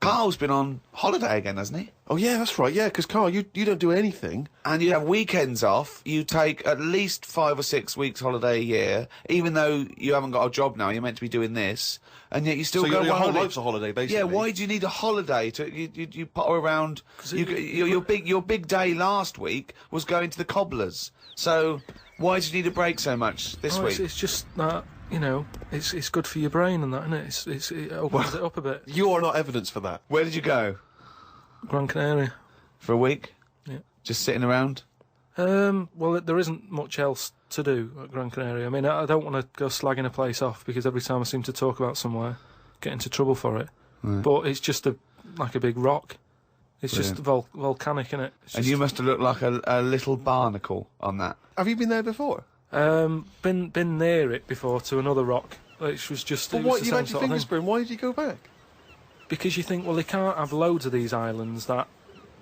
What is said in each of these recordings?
Karl's been on holiday again, hasn't he? Oh, yeah, that's right, yeah, because, Karl, you don't do anything. And you have weekends off. You take at least 5 or 6 weeks holiday a year, even though you haven't got a job now. You're meant to be doing this, and yet you still go. So your whole life's a holiday, basically. Yeah. Why do you need a holiday? You potter around. Your big day last week was going to the cobblers. So why do you need a break so much this week? It's just that. You know, it's good for your brain and that, isn't it? It opens it up a bit. You are not evidence for that. Where did you go? Gran Canaria. For a week? Yeah. Just sitting around? Well, there isn't much else to do at Gran Canaria. I mean, I don't want to go slagging a place off because every time I seem to talk about somewhere, get into trouble for it. Right. But it's just like a big rock. It's just volcanic, isn't it? And you must have looked like a little barnacle on that. Have you been there before? Been near it before to another rock, which was just. Well, what, you had your fingers burned? Why did you go back? Because you think, well, they can't have loads of these islands that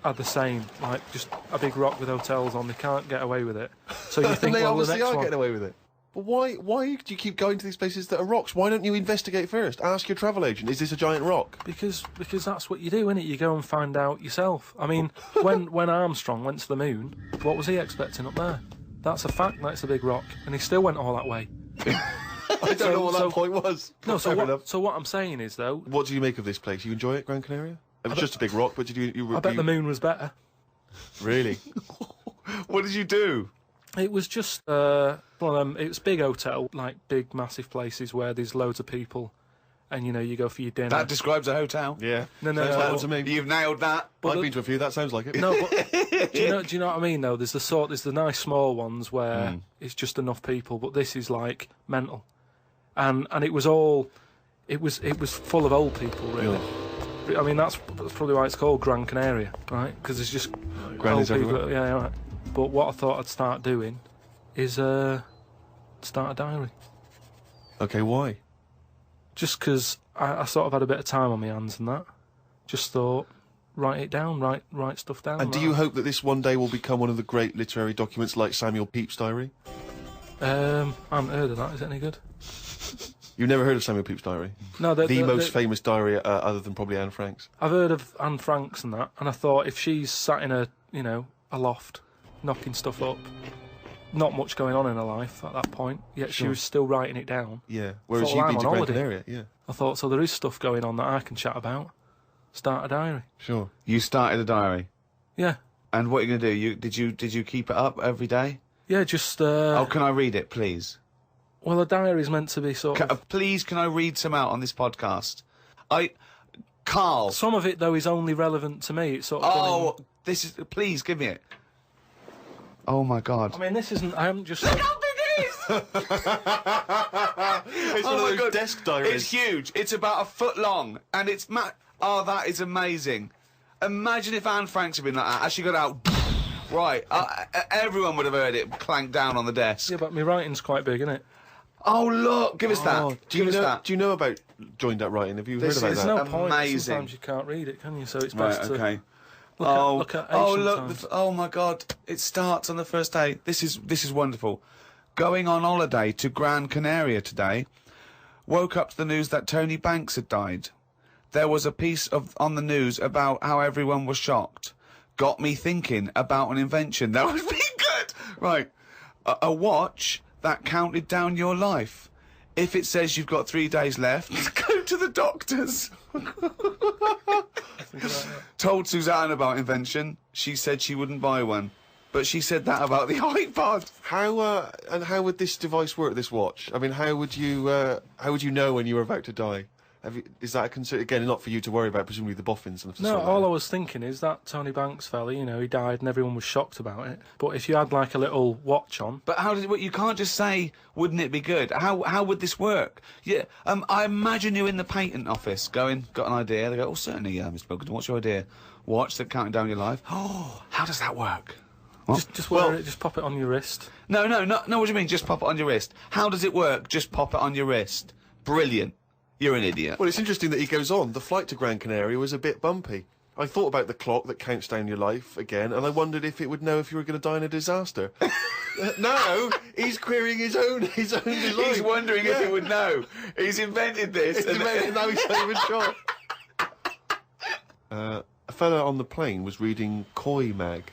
are the same, like just a big rock with hotels on. They can't get away with it. So you think, they well, obviously the next are one... getting away with it. But why do you keep going to these places that are rocks? Why don't you investigate first? Ask your travel agent, is this a giant rock? Because that's what you do, innit? You go and find out yourself. I mean, when Armstrong went to the moon, what was he expecting up there? That's a fact, that's a big rock. And he still went all that way. I don't know what that point was. No, so what I'm saying is, though... What do you make of this place? You enjoy it, Gran Canaria? It was just a big rock, but did you I bet the moon was better. Really? What did you do? It was just one of them. It was a big hotel, like big, massive places where there's loads of people, and you go for your dinner. That describes a hotel. Yeah. No. Sounds like to me. You've nailed that. I've been to a few. That sounds like it. No, but do you know what I mean? Though there's the nice small ones where it's just enough people, but this is like mental, and it was all, it was full of old people really. Yeah. I mean that's probably why it's called Gran Canaria, right? Because it's just old people. Everywhere. Yeah, right. But what I thought I'd start doing is start a diary. Okay, why? Just because I sort of had a bit of time on my hands and that. Just thought, write it down, write stuff down. And do you hope that this one day will become one of the great literary documents like Samuel Pepys' diary? I haven't heard of that. Is it any good? You've never heard of Samuel Pepys' diary? No, the most famous diary other than probably Anne Frank's. I've heard of Anne Frank's and that, and I thought if she's sat in a loft, knocking stuff up, not much going on in her life at that point, yet she was still writing it down. Yeah, whereas you've been to Gran Canaria, yeah. I thought, so there is stuff going on that I can chat about. Start a diary. Sure. You started a diary? Yeah. And what are you going to do? Did you keep it up every day? Yeah, just... Oh, can I read it, please? Well, a diary is meant to be sort of... Please, can I read some out on this podcast? Karl... Some of it, though, is only relevant to me. It's sort of... Oh, this is... Please, give me it. Oh, my God. I mean, this isn't... I haven't just... Look how big it is! It's one of those desk diaries. It's huge. It's about a foot long. And it's... Oh, that is amazing. Imagine if Anne Frank had been like that. As she got out... Right. Everyone would have heard it clank down on the desk. Yeah, but my writing's quite big, isn't it? Oh, look. Give us that. Do you know about joined up writing? Have you heard about that? There's no point. Amazing. Sometimes you can't read it, can you? So it's best to... Okay. Look at look! Oh my God! It starts on the first day. This is wonderful. Going on holiday to Gran Canaria today. Woke up to the news that Tony Banks had died. There was a piece on the news about how everyone was shocked. Got me thinking about an invention that would be good. Right, a watch that counted down your life. If it says you've got 3 days left, go to the doctors. Told Suzanne about invention. She said she wouldn't buy one. But she said that about the iPod. How would this device work, this watch? I mean, how would you know when you were about to die? Is that a concern? Again, not for you to worry about, presumably the boffins and stuff. No, all I was thinking is that Tony Banks fella, he died and everyone was shocked about it. But if you had like a little watch on... But how did it work? You can't just say, wouldn't it be good? How would this work? Yeah, I imagine you in the patent office going, got an idea. They go, oh, certainly, Mr. Pilkington, what's your idea? Watch that counting down your life. Oh, how does that work? Just wear it, just pop it on your wrist. No, what do you mean, just pop it on your wrist? How does it work? Just pop it on your wrist. Brilliant. You're an idiot. Well, it's interesting that he goes on. The flight to Gran Canaria was a bit bumpy. I thought about the clock that counts down your life again, and I wondered if it would know if you were going to die in a disaster. No, he's querying his own design. He's wondering if it would know. He's invented this. And now he's not even sure. A fella on the plane was reading Koi Mag.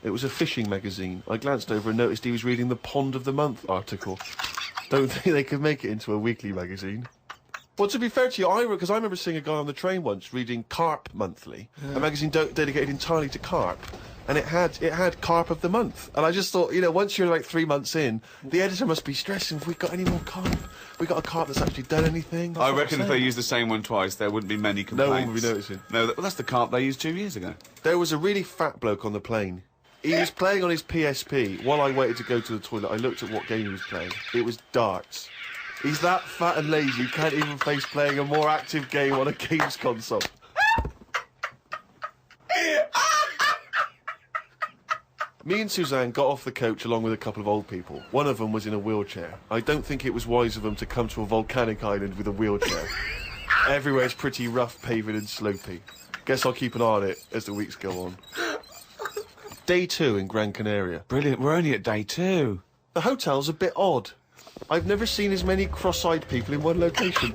It was a fishing magazine. I glanced over and noticed he was reading the Pond of the Month article. Don't think they could make it into a weekly magazine. Well, to be fair to you, because I remember seeing a guy on the train once reading Carp Monthly, a magazine dedicated entirely to carp, and it had Carp of the Month. And I just thought, you know, once you're like 3 months in, the editor must be stressing. Have we got any more carp? We got a carp that's actually done anything? I reckon if they used the same one twice, there wouldn't be many complaints. No one would be noticing. No, well, that's the carp they used 2 years ago. There was a really fat bloke on the plane. He was playing on his PSP. While I waited to go to the toilet, I looked at what game he was playing. It was darts. He's that fat and lazy, he can't even face playing a more active game on a games console. Me and Suzanne got off the coach along with a couple of old people. One of them was in a wheelchair. I don't think it was wise of them to come to a volcanic island with a wheelchair. Everywhere's pretty rough paving and slopey. Guess I'll keep an eye on it as the weeks go on. Day 2 in Gran Canaria. Brilliant, we're only at day 2. The hotel's a bit odd. I've never seen as many cross-eyed people in one location.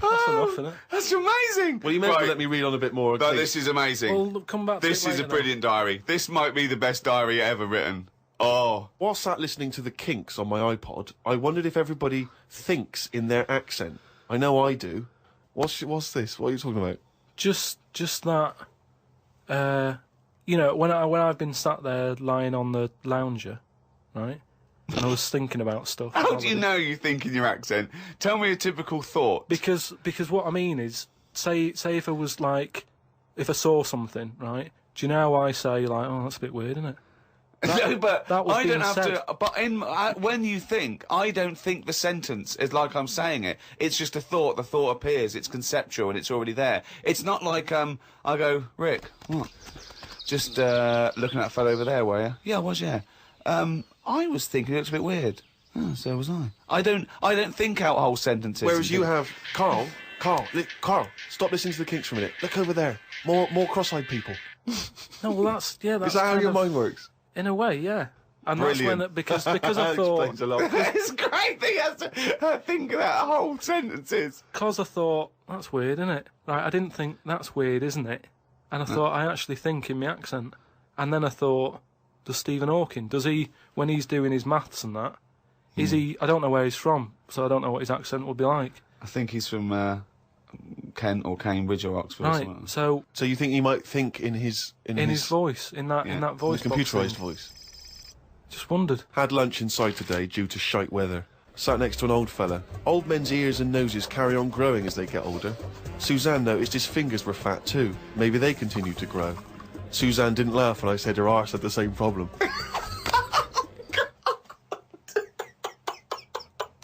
That's enough, isn't it? That's amazing! Well, you may as well let me read on a bit more. But this is amazing. We'll come back to This it is a later, brilliant diary. This might be the best diary ever written. Oh. While sat listening to the Kinks on my iPod, I wondered if everybody thinks in their accent. I know I do. What's this? What are you talking about? Just that, you know, when I've been sat there lying on the lounger, right, and I was thinking about stuff. How do you know you think in your accent? Tell me a typical thought. Because what I mean is, say if I was like, if I saw something, right? Do you know how I say like, oh, that's a bit weird, isn't it? No, but that was I don't being have said. to. But when you think, I don't think the sentence is like I'm saying it. It's just a thought. The thought appears. It's conceptual and it's already there. It's not like I go, Rick, what? Just looking at that fellow over there, were you? Yeah, I was. Yeah. I was thinking it looks a bit weird. Oh, so was I. I don't think out whole sentences. Whereas you have Karl, stop listening to the Kinks for a minute. Look over there. More cross-eyed people. No, well that's Is that how your mind works? In a way, yeah. And Brilliant. that's when because I That thought explains a lot. It's great that he has to think of that whole sentences. because I thought that's weird, isn't it? Like I didn't think that's weird, isn't it? And I thought I actually think in my accent. And then I thought, does Stephen Hawking, does he when he's doing his maths and that? Is he? I don't know where he's from, so I don't know what his accent would be like. I think he's from Kent or Cambridge or Oxford. Or Right. something. So So you think he might think in his voice, in that voice, box computerised thing. voice? Just wondered. Had lunch inside today due to shite weather. Sat next to an old fella. Old men's ears and noses carry on growing as they get older. Suzanne noticed his fingers were fat too. Maybe they continue to grow. Suzanne didn't laugh when I said her arse had the same problem.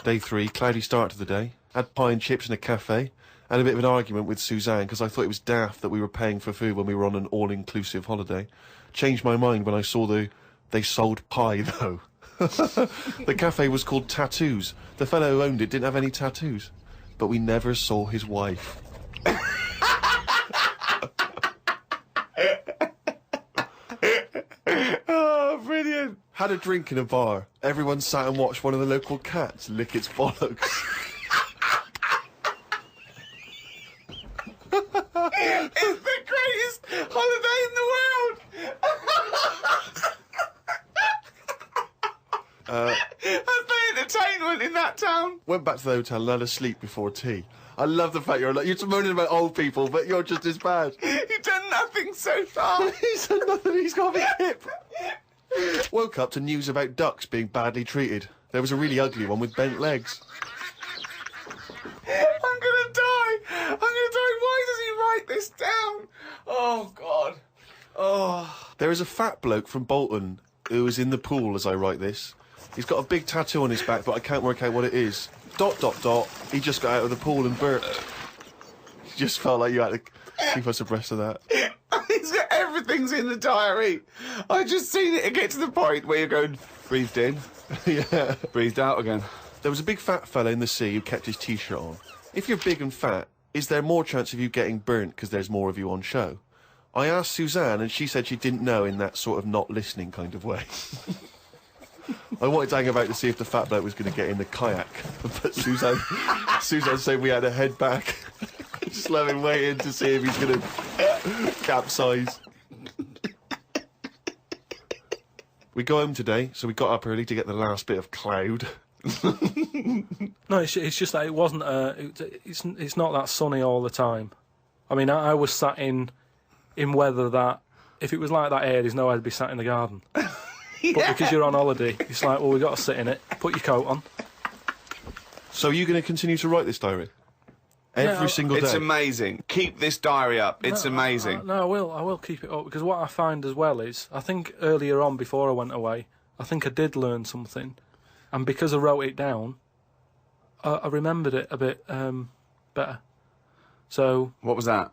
Day 3, cloudy start to the day. Had pie and chips in a cafe. Had a bit of an argument with Suzanne because I thought it was daft that we were paying for food when we were on an all-inclusive holiday. Changed my mind when I saw they sold pie, though. The cafe was called Tattoos. The fellow who owned it didn't have any tattoos. But we never saw his wife. Oh, brilliant. Had a drink in a bar. Everyone sat and watched one of the local cats lick its bollocks. It's the greatest holiday in the world. That's the entertainment in that town. Went back to the hotel and had a sleep before tea. I love the fact you're moaning about old people, but you're just as bad. You've done nothing so far. He's done nothing, he's got a big hip. Woke up to news about ducks being badly treated. There was a really ugly one with bent legs. I'm gonna die. Why does he write this down? Oh, God. Oh. There is a fat bloke from Bolton who is in the pool as I write this. He's got a big tattoo on his back, but I can't work out what it is. ... He just got out of the pool and burped. You just felt like you had to keep us abreast of that. Everything's in the diary. I just seen it get to the point where you're going, breathed in, Yeah. breathed out again. There was a big fat fella in the sea who kept his T-shirt on. If you're big and fat, is there more chance of you getting burnt because there's more of you on show? I asked Suzanne and she said she didn't know in that sort of not listening kind of way. I wanted to hang about to see if the fat bloke was going to get in the kayak, but Suzanne said we had to head back. Just let him wait in to see if he's going to capsize. We go home today, so we got up early to get the last bit of cloud. No, it's just that it wasn't. It's not that sunny all the time. I mean, I was sat in weather that if it was like that here, there's no way I'd be sat in the garden. Yeah. But because you're on holiday, it's like, well, we've got to sit in it. Put your coat on. So are you going to continue to write this diary? Every single day? It's amazing. Keep this diary up. It's amazing. No, I will keep it up, because what I find as well is, I think earlier on, before I went away, I think I did learn something. And because I wrote it down, I remembered it a bit better. So... What was that?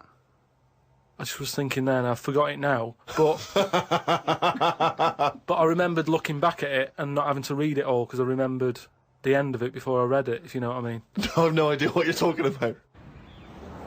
I just was thinking then, I forgot it now, but but I remembered looking back at it and not having to read it all, because I remembered the end of it before I read it, if you know what I mean. I have no idea what you're talking about.